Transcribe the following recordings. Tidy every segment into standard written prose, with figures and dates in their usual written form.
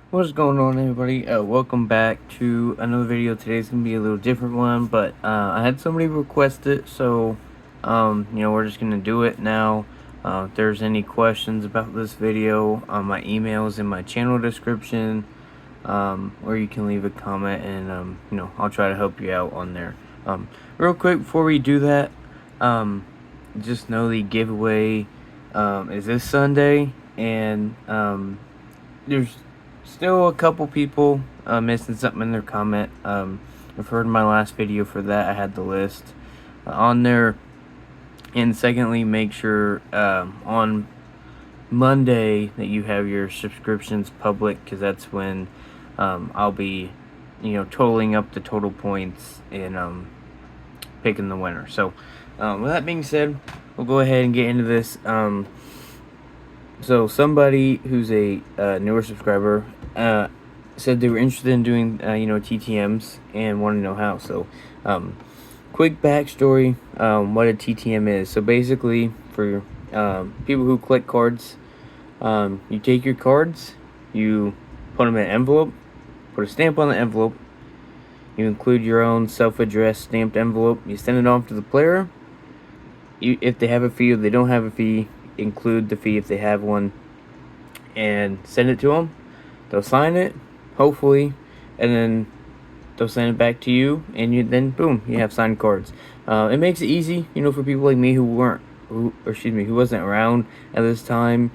What's going on, everybody? Welcome back to another video. Today's gonna be a little different one, but I had somebody request it, so we're just gonna do it now. If there's any questions about this video, my email is in my channel description, or you can leave a comment, and I'll try to help you out on there. Real quick before we do that, just know the giveaway is this Sunday, and there's still a couple people missing something in their comment. Refer to my last video for that. I had the list on there. And secondly, make sure on Monday that you have your subscriptions public, because that's when I'll be, totaling up the total points and picking the winner. So, with that being said, we'll go ahead and get into this. So somebody who's a newer subscriber said they were interested in doing TTMs and want to know how. So quick backstory, what a TTM is. So basically, for people who collect cards, you take your cards, you put them in an envelope, put a stamp on the envelope, you include your own self-addressed stamped envelope, you send it off to the player. If they have a fee or they don't have a fee, include the fee if they have one, and send it to them. They'll sign it, hopefully, and then they'll send it back to you, and then boom, you have signed cards. It makes it easy, for people like me who wasn't around at this time.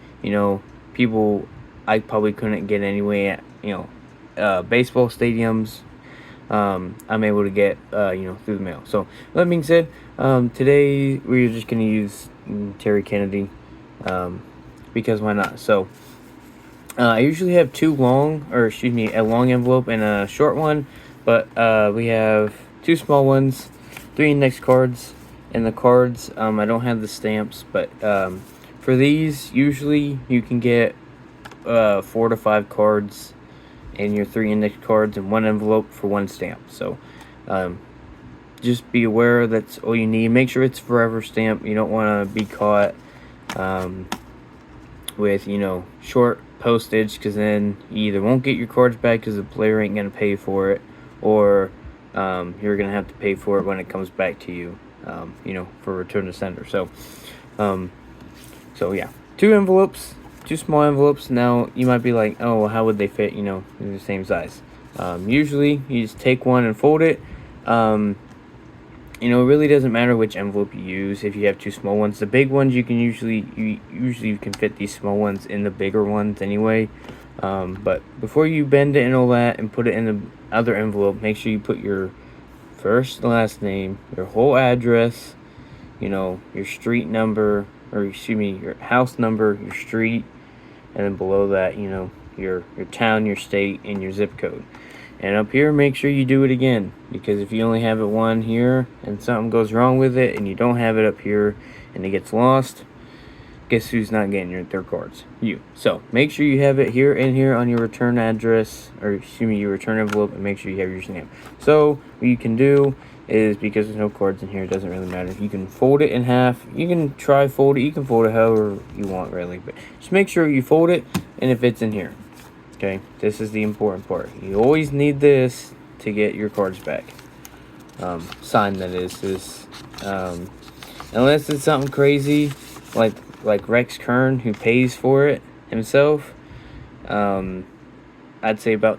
People I probably couldn't get anyway at baseball stadiums. I'm able to get through the mail. So that being said, today we're just gonna use Terry Kennedy, because why not? So I usually have a long envelope and a short one, but we have two small ones, 3 index cards, and the cards, I don't have the stamps, but for these, usually you can get 4 to 5 cards and your 3 index cards in one envelope for 1 stamp. So just be aware that's all you need. Make sure it's forever stamp. You don't want to be caught with short postage, because then you either won't get your cards back because the player ain't going to pay for it, or you're going to have to pay for it when it comes back to you, for return to sender. So yeah, 2 envelopes, 2 small envelopes. Now you might be like, oh, well, how would they fit, in the same size? Usually you just take one and fold it. It really doesn't matter which envelope you use. If you have 2 small ones, the big ones, you can usually you can fit these small ones in the bigger ones anyway. But before you bend it and all that and put it in the other envelope, make sure you put your first and last name, your whole address, your street number, or your house number, your street, and then below that, your town, your state, and your zip code. And up here, make sure you do it again, because if you only have it one here and something goes wrong with it and you don't have it up here and it gets lost, guess who's not getting their cards? You. So make sure you have it here and here on your return address, or your return envelope, and make sure you have your stamp. So what you can do is, because there's no cards in here, it doesn't really matter. You can fold it in half. You can try fold it. You can fold it however you want, really, but just make sure you fold it and it fits in here. Okay, this is the important part. You always need this to get your cards back. Signed, that is. Unless it's something crazy, like Rex Kern, who pays for it himself. I'd say about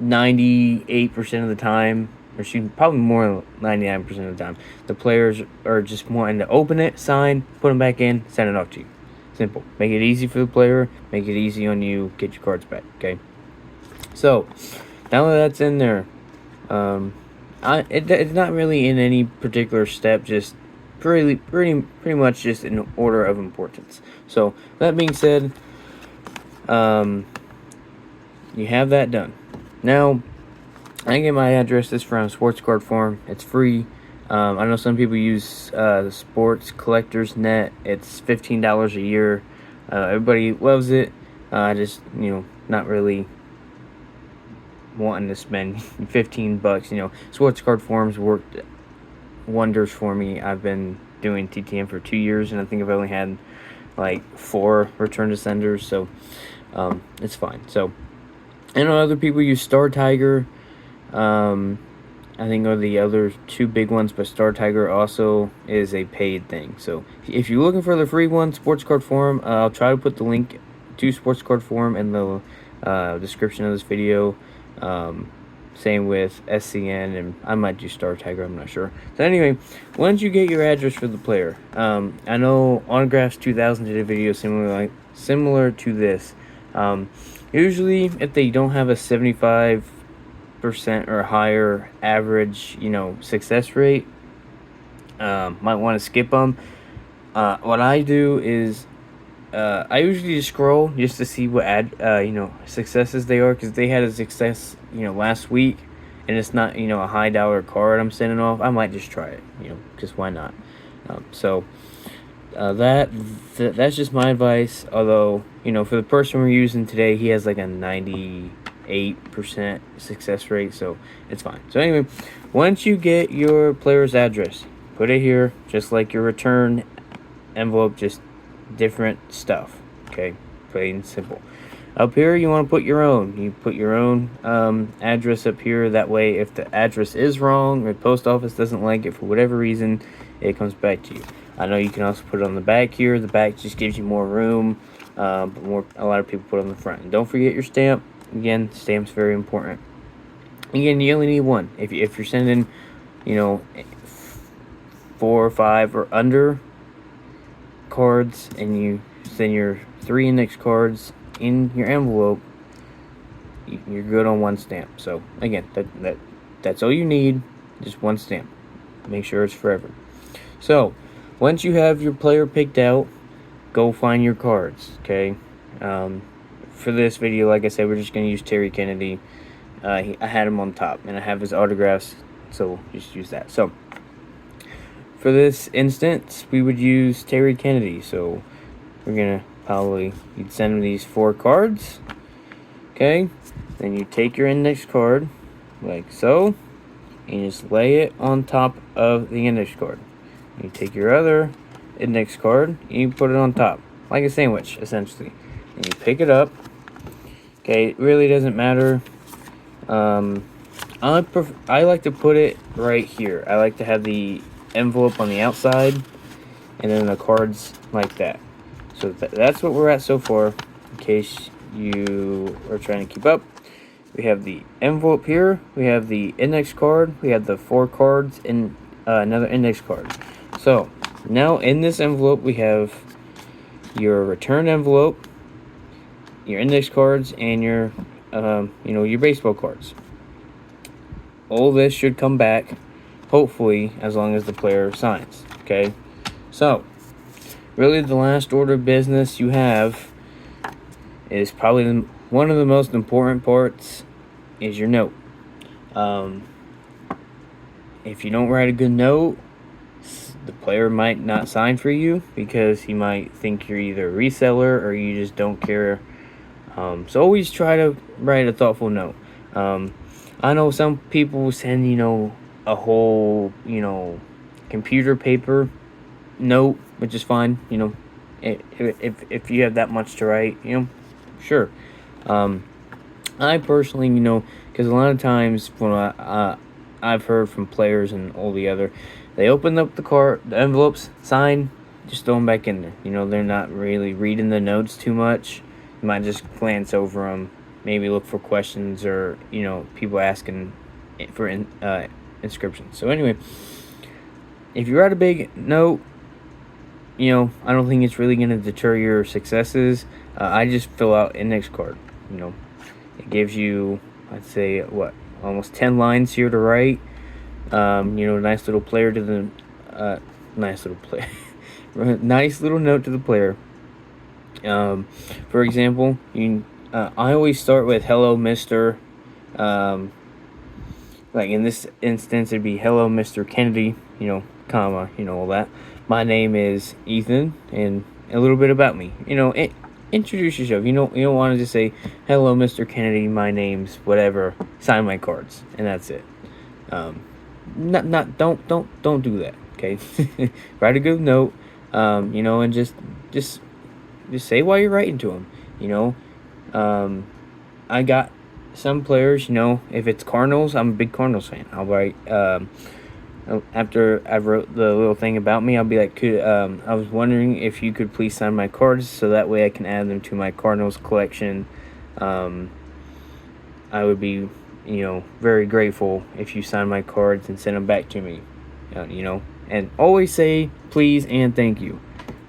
98% of the time, or probably more than 99% of the time, the players are just wanting to open it, sign, put them back in, send it off to you. Simple. Make it easy for the player. Make it easy on you. Get your cards back. Okay. So now that that's in there, it's not really in any particular step. Just pretty much just in order of importance. So that being said, you have that done. Now I get my addresses from Sports Card Forum. It's free. I know some people use the Sports Collectors Net. It's $15 a year. Everybody loves it. I just, not really wanting to spend $15. Sports Card Forums worked wonders for me. I've been doing TTM for 2 years, and I think I've only had like 4 return to senders, so it's fine. So I know other people use Star Tiger. Um, I think are the other two big ones, but Star Tiger also is a paid thing. So if you're looking for the free one, Sports Card Forum, I'll try to put the link to Sports Card Forum in the description of this video. Um, Same with SCN, and I might do Star Tiger, I'm not sure. So anyway, once you get your address for the player, I know Autographs 2000 did a video similar to this. Usually, if they don't have a 75% or higher average, success rate, might want to skip them. What I do is I usually just scroll just to see what successes they are, because they had a success last week, and it's not a high dollar card I'm sending off. I might just try it, because why not? So that's just my advice. Although for the person we're using today, he has like a 98% success rate, so it's fine. So anyway, once you get your player's address, put it here, just like your return envelope, just different stuff. Okay, plain and simple. Up here, you want to put your own. You put your own address up here. That way, if the address is wrong or the post office doesn't like it for whatever reason, it comes back to you. I know you can also put it on the back here. The back just gives you more room, but a lot of people put it on the front. And don't forget your stamp. Again, stamp's very important. Again, you only need one. If you're sending, 4 or 5 or under cards, and you send your 3 index cards in your envelope, you're good on one stamp. So again, that's all you need, just one stamp. Make sure it's forever. So once you have your player picked out, go find your cards. Okay, for this video, like I said, we're just going to use Terry Kennedy. I had him on top, and I have his autographs, so just use that. So for this instance, we would use Terry Kennedy. So we're gonna you'd send him these 4 cards. Okay, then you take your index card like so, and you just lay it on top of the index card. You take your other index card and you put it on top, like a sandwich, essentially. And you pick it up. Okay, it really doesn't matter. I like to put it right here. I like to have the envelope on the outside, and then the cards like that. So that's what we're at so far. In case you are trying to keep up, we have the envelope here, we have the index card, we have the 4 cards, and another index card. So now in this envelope, we have your return envelope, your index cards, and your your baseball cards. All this should come back, hopefully, as long as the player signs. Okay, so really the last order of business you have is probably one of the most important parts, is your note. If you don't write a good note, the player might not sign for you, because he might think you're either a reseller or you just don't care. So always try to write a thoughtful note. I know some people send a whole computer paper note, which is fine. If you have that much to write, sure. I personally, because a lot of times when I've heard from players and all the other, they open up the envelopes, sign, just throw them back in there. They're not really reading the notes too much. You might just glance over them, maybe look for questions or people asking for inscriptions. So anyway, if you write a big note, I don't think it's really going to deter your successes. I just fill out index card. It gives you, I'd say, almost 10 lines here to write. Nice little player to the, nice little play, nice little note to the player. For example, I always start with "Hello, Mister." Like in this instance, it'd be "Hello, Mr. Kennedy," comma, all that. My name is Ethan, and a little bit about me. Introduce yourself. You don't want to just say, "Hello, Mr. Kennedy. My name's whatever. Sign my cards," and that's it. Don't do that. Okay, write a good note. And just say why you're writing to him. I got some players, if it's Cardinals, I'm a big Cardinals fan. I'll write after I wrote the little thing about me, I'll be like, I was wondering if you could please sign my cards so that way I can add them to my Cardinals collection. I would be, very grateful if you sign my cards and send them back to me. And always say please and thank you.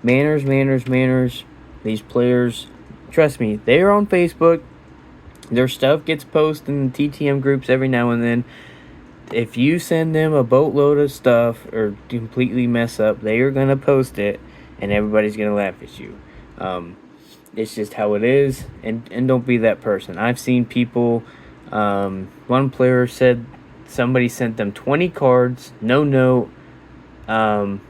Manners, manners, manners. These players, trust me, they are on Facebook. Their stuff gets posted in the TTM groups every now and then. If you send them a boatload of stuff or completely mess up, they are going to post it and everybody's going to laugh at you. It's just how it is, and don't be that person. I've seen people, one player said somebody sent them 20 cards, no note, and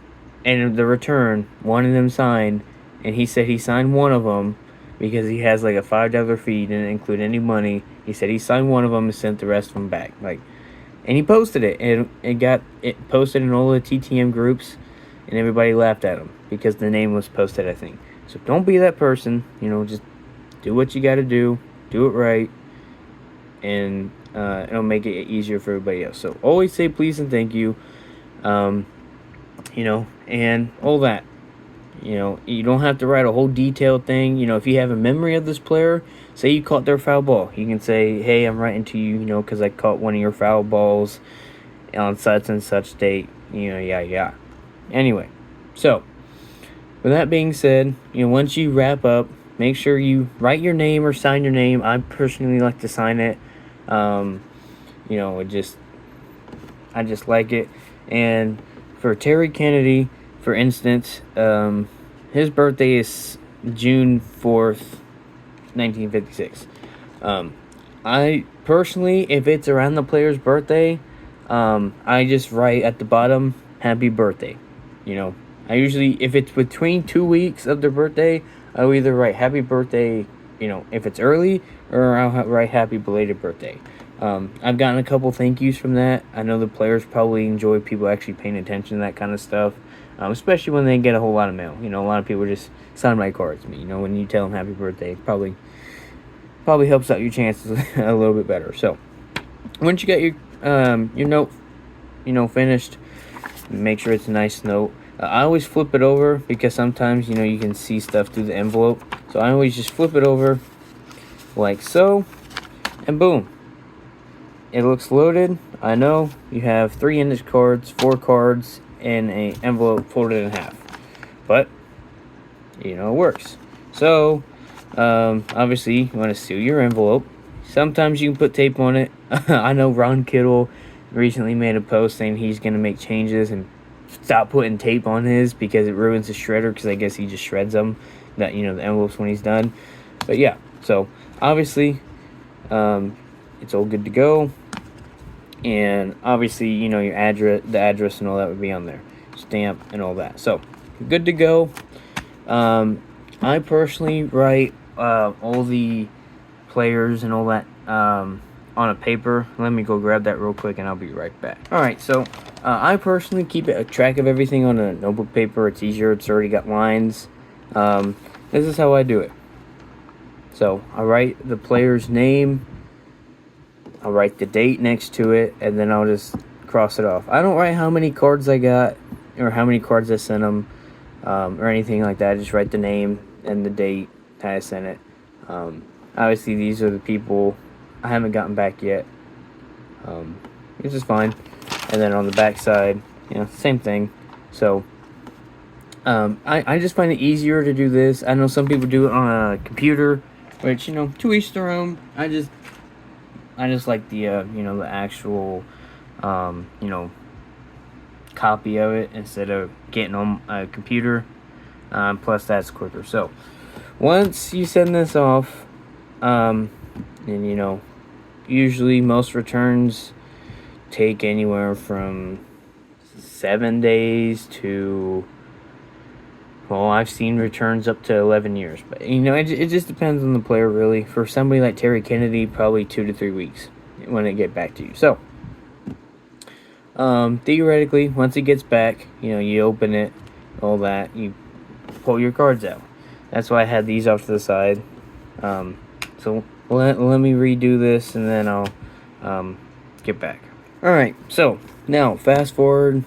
in the return, one of them signed, and he said he signed one of them because he has like a $5 fee, didn't include any money. He said he signed one of them and sent the rest of them back. And he posted it, and it got it posted in all the TTM groups, and everybody laughed at him because the name was posted, I think. So don't be that person. Just do what you got to do it right, and it'll make it easier for everybody else. So always say please and thank you, and all that. You don't have to write a whole detailed thing. If you have a memory of this player, say you caught their foul ball, you can say, hey, I'm writing to you, because I caught one of your foul balls on such and such date, yeah. Anyway, so with that being said, once you wrap up, make sure you write your name or sign your name. I personally like to sign it. I just like it. And for Terry Kennedy, for instance, his birthday is June 4th, 1956. I personally, if it's around the player's birthday, I just write at the bottom, happy birthday. I usually, if it's between 2 weeks of their birthday, I'll either write happy birthday, if it's early, or I'll write happy belated birthday. I've gotten a couple thank yous from that. I know the players probably enjoy people actually paying attention to that kind of stuff, especially when they get a whole lot of mail. A lot of people just sign my cards. When you tell them happy birthday, probably helps out your chances a little bit better. So once you got your note, finished, make sure it's a nice note. I always flip it over because sometimes, you can see stuff through the envelope. So I always just flip it over like so, and boom. It looks loaded. I know you have 3 index cards, 4 cards, and an envelope folded in half. But, it works. So, obviously, you want to seal your envelope. Sometimes you can put tape on it. I know Ron Kittle recently made a post saying he's going to make changes and stop putting tape on his because it ruins the shredder, because I guess he just shreds them, the envelopes when he's done. But yeah, so obviously it's all good to go, and obviously your the address and all that would be on there, stamp and all that. So good to go. I personally write all the players and all that on a paper. Let me go grab that real quick and I'll be right back. Alright, so I personally keep a track of everything on a notebook paper. It's easier, it's already got lines. This is how I do it. So I write the player's name, I'll write the date next to it, and then I'll just cross it off. I don't write how many cards I got or how many cards I sent them or anything like that. I just write the name and the date that I sent it. Obviously these are the people I haven't gotten back yet, which is fine. And then on the back side, same thing. So I just find it easier to do this. I know some people do it on a computer, which to each their own. I just like the the actual copy of it instead of getting on a computer. Plus that's quicker. So once you send this off, and usually most returns take anywhere from 7 days to, well, I've seen returns up to 11 years. But it just depends on the player, really. For somebody like Terry Kennedy, probably 2 to 3 weeks when it get back to you. So theoretically, once it gets back, you open it, all that, you pull your cards out. That's why I had these off to the side. So let me redo this, and then I'll get back. All right. So now fast forward,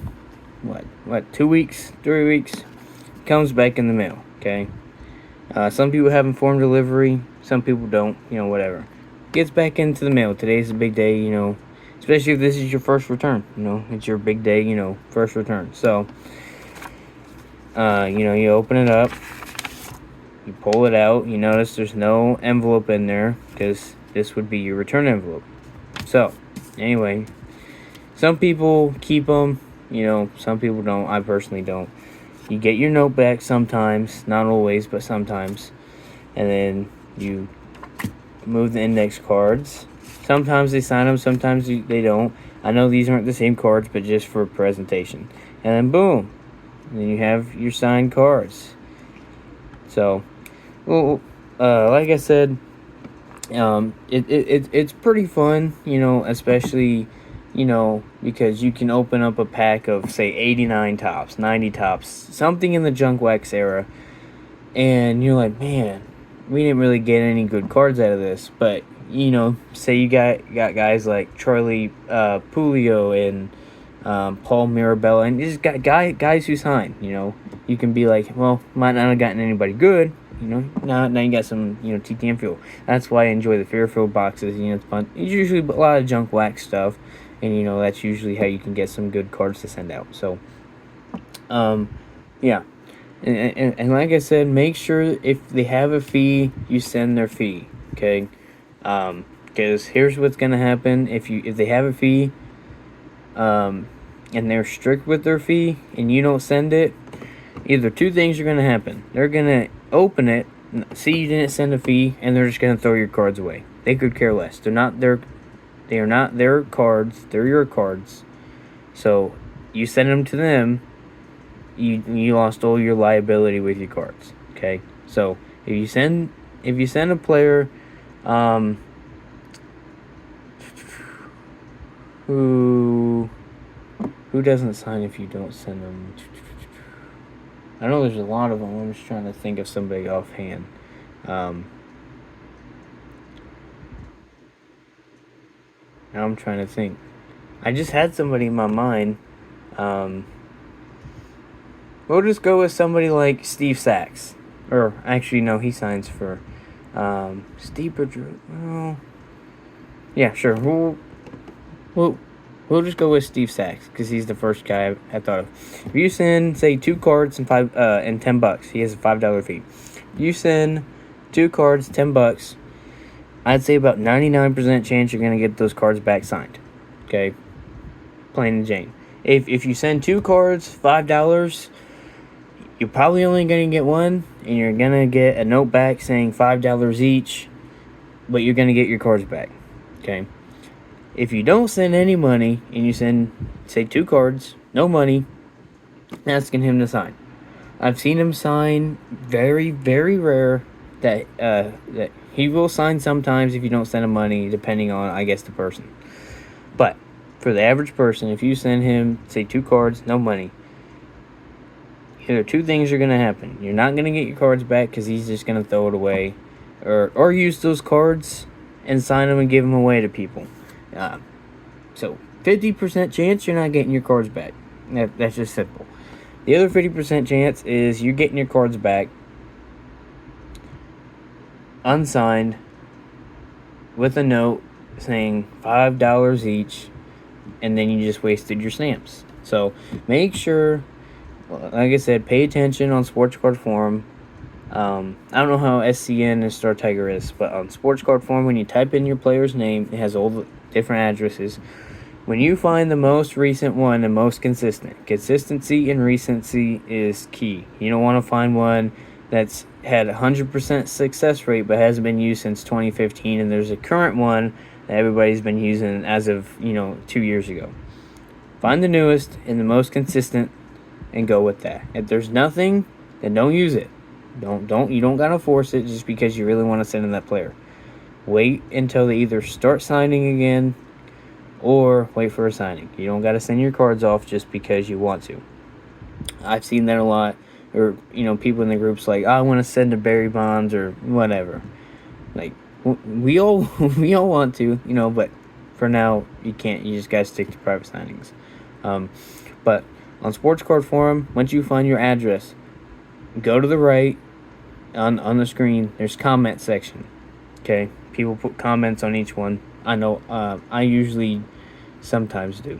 what 2 weeks, 3 weeks, comes back in the mail. Okay. Some people have informed delivery. Some people don't. Whatever. Gets back into the mail. Today's a big day. Especially if this is your first return. It's your big day. First return. So, you open it up. You pull it out. You notice there's no envelope in there because this would be your return envelope. So, anyway, some people keep them. Some people don't. I personally don't. You get your note back sometimes, not always, but sometimes, and then you move the index cards. Sometimes they sign them, sometimes they don't. I know these aren't the same cards, but just for presentation. And then boom, and then you have your signed cards. So, well, like I said, it's pretty fun, especially, because you can open up a pack of, say, 89 tops, 90 tops, something in the junk wax era, and you're like, man, we didn't really get any good cards out of this. But, say you got guys like Charlie Pulio and Paul Mirabella, and you just got guys who sign, you can be like, well, might not have gotten anybody good. Now you got some, TTM fuel. That's why I enjoy the Fairfield boxes. It's fun. It's usually a lot of junk wax stuff, and that's usually how you can get some good cards to send out. So, yeah, and like I said, make sure if they have a fee, you send their fee. Okay, because here's what's gonna happen if they have a fee, and they're strict with their fee, and you don't send it. Either two things are gonna happen. They're gonna open it, see you didn't send a fee, and they're just gonna throw your cards away. They could care less. They are not their cards. They're your cards. So you send them to them. You lost all your liability with your cards. Okay. So if you send a player, who doesn't sign if you don't send them. I know there's a lot of them. I'm just trying to think of somebody offhand. Now I'm trying to think. I just had somebody in my mind. We'll just go with somebody like Steve Sachs. Or, actually, no, he signs for Steve Pedro. Well, yeah, sure. We'll just go with Steve Sachs because he's the first guy I thought of. If you send, say, 2 cards and $10, he has a $5 fee. If you send 2 cards, $10, I'd say about 99% chance you're gonna get those cards back signed. Okay, plain and Jane. If you send 2 cards, $5, you're probably only gonna get one, and you're gonna get a note back saying $5 each, but you're gonna get your cards back. Okay. If you don't send any money and you send, say, 2 cards, no money, asking him to sign. I've seen him sign. Very, very rare that he will sign sometimes if you don't send him money, depending on, I guess, the person. But for the average person, if you send him, say, 2 cards, no money, either 2 things are going to happen. You're not going to get your cards back because he's just going to throw it away, or use those cards and sign them and give them away to people. So 50% chance you're not getting your cards back. That's just simple. The other 50% chance is you're getting your cards back unsigned with a note saying $5 each, and then you just wasted your stamps. So make sure, like I said, pay attention on Sports Card Forum. I don't know how SCN and Star Tiger is, but on Sports Card Forum, when you type in your player's name, it has all the different addresses. When you find the most recent one, the most consistent. Consistency and recency is key. You don't want to find one that's had 100% success rate but hasn't been used since 2015, and there's a current one that everybody's been using as of 2 years ago. Find the newest and the most consistent and go with that. If there's nothing, then don't use it. You don't gotta force it just because you really want to send in that player. Wait until they either start signing again or wait for a signing. You don't gotta send your cards off just because you want to. I've seen that a lot. Or people in the groups like, I want to send to Barry Bonds or whatever. Like, We all we all want to, but for now you can't. You just gotta stick to private signings. Um, but on Sports Card Forum, once you find your address, go to the right on the screen. There's comment section. Okay, people put comments on each one. I know. I usually sometimes do.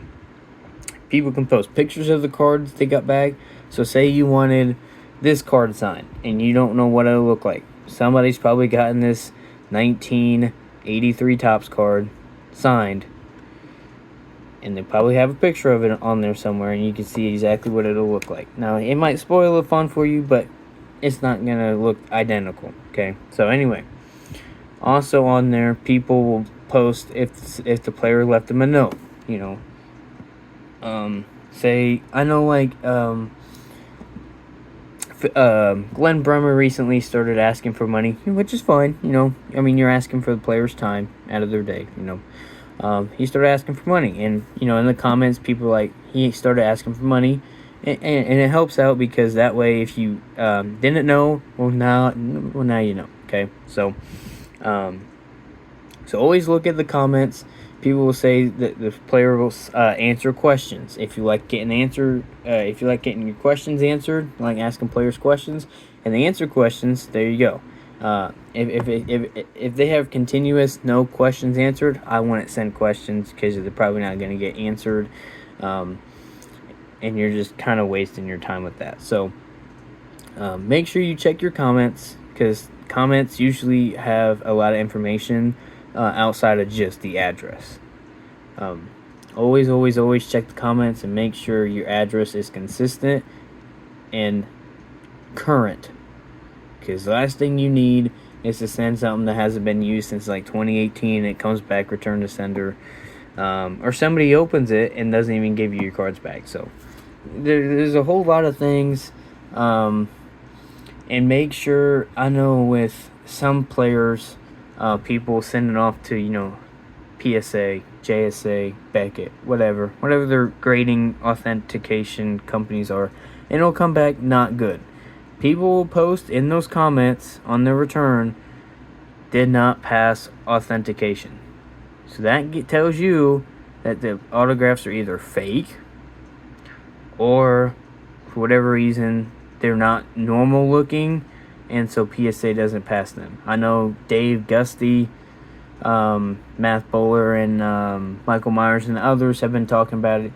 People can post pictures of the cards they got back. So say you wanted this card signed and you don't know what it'll look like. Somebody's probably gotten this 1983 Topps card signed, and they probably have a picture of it on there somewhere, and you can see exactly what it'll look like. Now, it might spoil the fun for you, but it's not going to look identical, okay? So anyway, also on there, people will post if the player left them a note, say, I know, like, Glenn Brummer recently started asking for money, which is fine, I mean, you're asking for the player's time out of their day, he started asking for money, and, in the comments, people were like, he started asking for money, and it helps out because that way, if you didn't know, well, now you know, okay? So always look at the comments. People will say that the player will answer questions. If you like getting your questions answered, like asking players questions, and they answer questions, there you go. If they have continuous no questions answered, I wouldn't send questions because they're probably not going to get answered, and you're just kind of wasting your time with that. So make sure you check your comments, because comments usually have a lot of information outside of just the address. Always check the comments and make sure your address is consistent and current, because the last thing you need is to send something that hasn't been used since like 2018 and it comes back return to sender, or somebody opens it and doesn't even give you your cards back. So there's a whole lot of things, and make sure, I know with some players, people send it off to PSA, JSA, Beckett, whatever their grading authentication companies are, and it'll come back not good. People will post in those comments on their return, did not pass authentication. So that tells you that the autographs are either fake, or for whatever reason they're not normal looking, and so PSA doesn't pass them. I know Dave Gusty, Matt Bowler, and Michael Myers and others have been talking about it.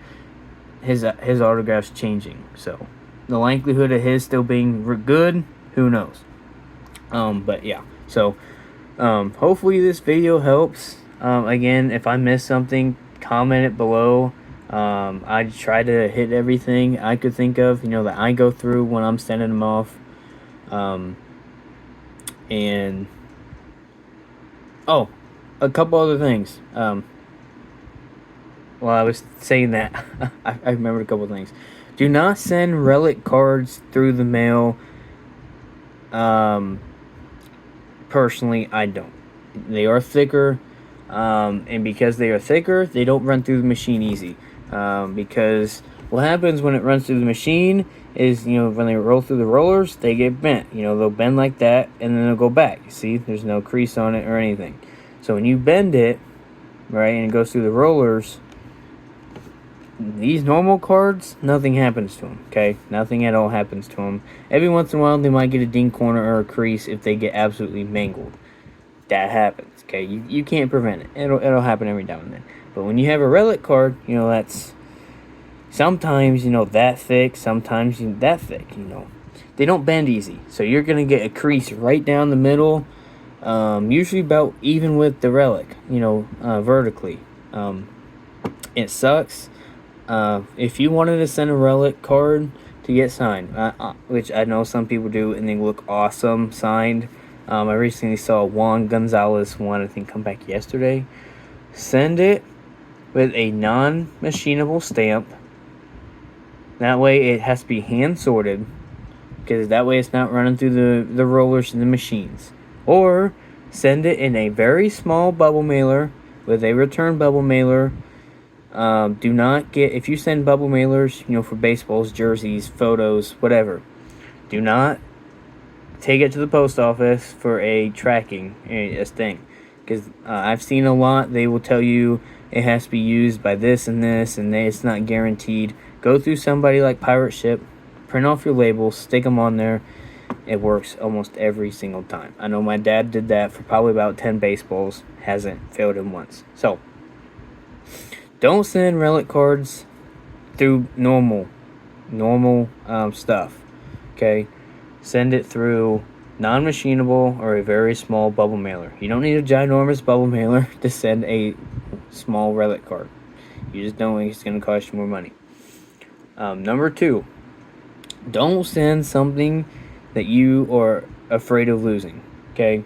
His autograph's changing, so the likelihood of his still being good, who knows? But yeah, so hopefully this video helps. Again, if I missed something, comment it below. I try to hit everything I could think of, that I go through when I'm sending them off. And a couple other things. While I was saying that, I remembered a couple things. Do not send relic cards through the mail. Personally, I don't. They are thicker, and because they are thicker, they don't run through the machine easy. Because what happens when it runs through the machine is, when they roll through the rollers, they get bent. They'll bend like that, and then they'll go back. See, there's no crease on it or anything. So when you bend it, right, and it goes through the rollers, these normal cards, nothing happens to them, okay? Nothing at all happens to them. Every once in a while, they might get a ding corner or a crease if they get absolutely mangled. That happens, okay? You can't prevent it. It'll happen every now and then. But when you have a relic card, that's sometimes, that thick, sometimes that thick, They don't bend easy. So you're going to get a crease right down the middle, usually about even with the relic, vertically. It sucks. If you wanted to send a relic card to get signed, which I know some people do, and they look awesome signed. I recently saw Juan Gonzalez one, I think, come back yesterday. Send it with a non-machinable stamp. That way it has to be hand sorted, because that way it's not running through the rollers and the machines. Or send it in a very small bubble mailer with a return bubble mailer. Do not get, if you send bubble mailers, for baseballs, jerseys, photos, whatever, do not take it to the post office for a tracking thing. because I've seen a lot. They will tell you it has to be used by this and this, and it's not guaranteed. Go through somebody like Pirate Ship, print off your labels, stick them on there. It works almost every single time. I know my dad did that for probably about 10 baseballs. Hasn't failed him once. So, don't send relic cards through normal stuff. Okay? Send it through non-machinable or a very small bubble mailer. You don't need a ginormous bubble mailer to send a small relic card. You just don't. It's going to cost you more money. Number 2, don't send something that you are afraid of losing. Okay?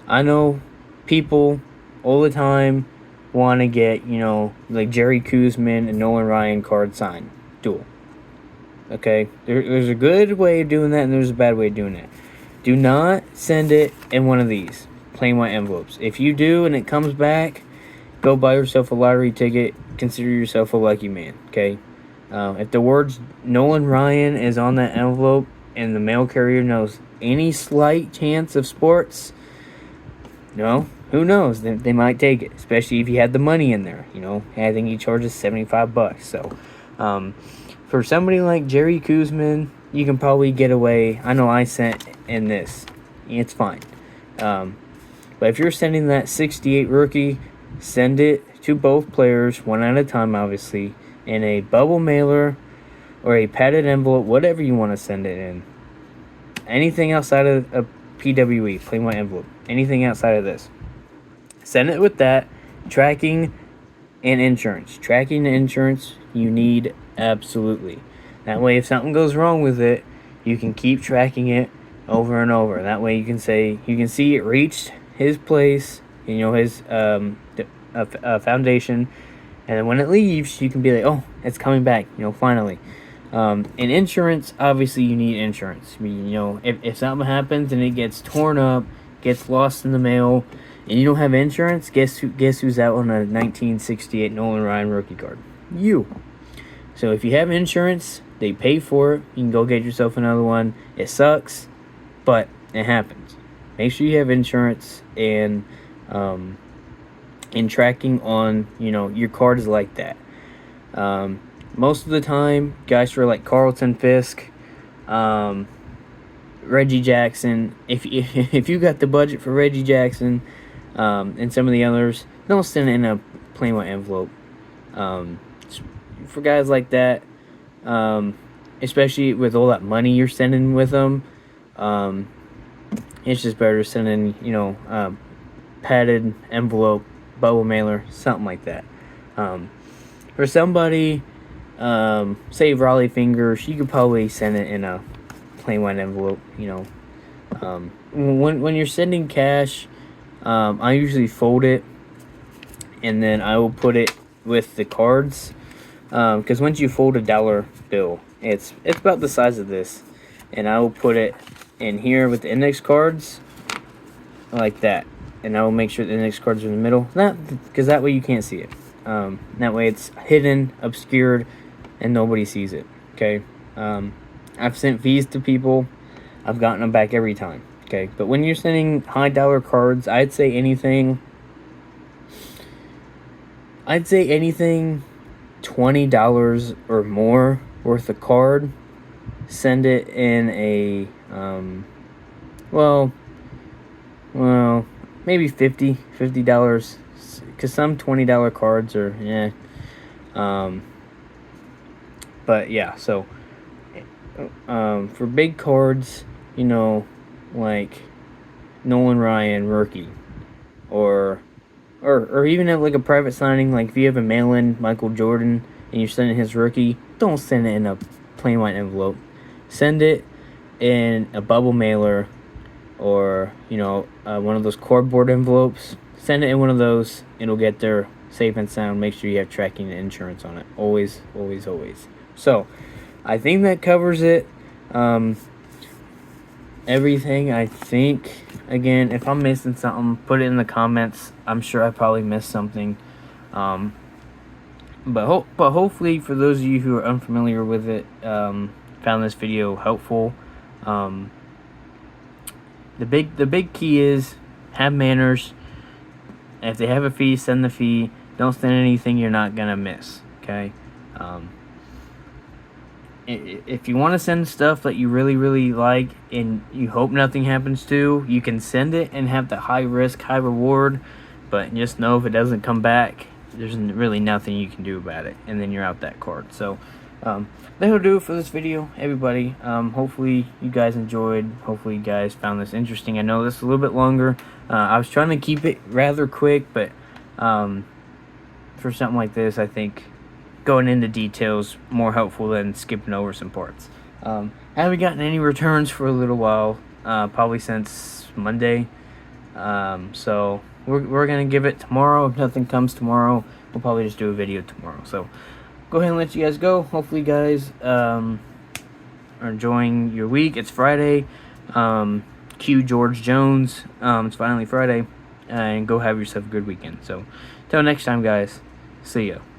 I know people all the time want to get, like Jerry Kuzman and Nolan Ryan card signed. Dual. Okay? There's a good way of doing that, and there's a bad way of doing that. Do not send it in one of these plain white envelopes. If you do and it comes back, go buy yourself a lottery ticket. Consider yourself a lucky man. Okay? If the words Nolan Ryan is on that envelope and the mail carrier knows any slight chance of sports, who knows? They might take it, especially if you had the money in there. I think he charges $75. So, for somebody like Jerry Kuzman, you can probably get away. I know I sent in this. It's fine. But if you're sending that 68 rookie, send it to both players, one at a time, obviously, in a bubble mailer or a padded envelope, whatever you want to send it in. Anything outside of a PWE, plain white envelope, anything outside of this, send it with that. Tracking and insurance. Tracking and insurance you need absolutely. That way, if something goes wrong with it, you can keep tracking it over and over. That way, you can see it reached his place, his foundation, and then when it leaves, you can be like, oh, it's coming back, finally. In insurance, obviously, you need insurance. If something happens and it gets torn up, gets lost in the mail, and you don't have insurance, guess who's out on a 1968 Nolan Ryan rookie card? You. So if you have insurance, they pay for it. You can go get yourself another one. It sucks, but it happens. Make sure you have insurance and tracking on your cards like that. Most of the time, guys for like Carlton Fisk, Reggie Jackson. If you got the budget for Reggie Jackson, and some of the others, don't send it in a plain white envelope. For guys like that, especially with all that money you're sending with them, it's just better sending padded envelope, bubble mailer, something like that. For somebody, say Raleigh Fingers, you could probably send it in a plain white envelope. When you're sending cash, I usually fold it, and then I will put it with the cards. Because once you fold a dollar bill, it's about the size of this, and I will put it in here with the index cards, like that, and I will make sure the index cards are in the middle. Because that way you can't see it. That way it's hidden, obscured, and nobody sees it. Okay. I've sent fees to people. I've gotten them back every time. Okay, but when you're sending high dollar cards, I'd say anything $20 or more worth of card, send it in a maybe $50 because some $20 cards are but yeah, so for big cards, like Nolan Ryan rookie, or even at like a private signing, like if you have a mail-in Michael Jordan and you're sending his rookie, don't send it in a plain white envelope. Send it in a bubble mailer, or one of those cardboard envelopes. Send it in one of those. It'll get there safe and sound. Make sure you have tracking and insurance on it. Always, always, always. So I think that covers it. Everything, I think. Again, if I'm missing something, put it in the comments. I'm sure I probably missed something. But hopefully, for those of you who are unfamiliar with it, found this video helpful. The big key is have manners. If they have a fee, send the fee. Don't send anything you're not gonna miss. Okay. Um, if you want to send stuff that you really like and you hope nothing happens to, you can send it and have the high risk, high reward. But just know if it doesn't come back, there's really nothing you can do about it, and then you're out that card. So that'll do it for this video, everybody. Hopefully you guys enjoyed. Hopefully you guys found this interesting. I know this is a little bit longer. I was trying to keep it rather quick, but for something like this, I think going into details more helpful than skipping over some parts. Haven't gotten any returns for a little while, probably since Monday. So we're gonna give it tomorrow. If nothing comes tomorrow, we'll probably just do a video tomorrow. So go ahead and let you guys go. Hopefully you guys are enjoying your week. It's Friday. Cue George Jones. It's finally Friday, and go have yourself a good weekend. So till next time, guys. See ya.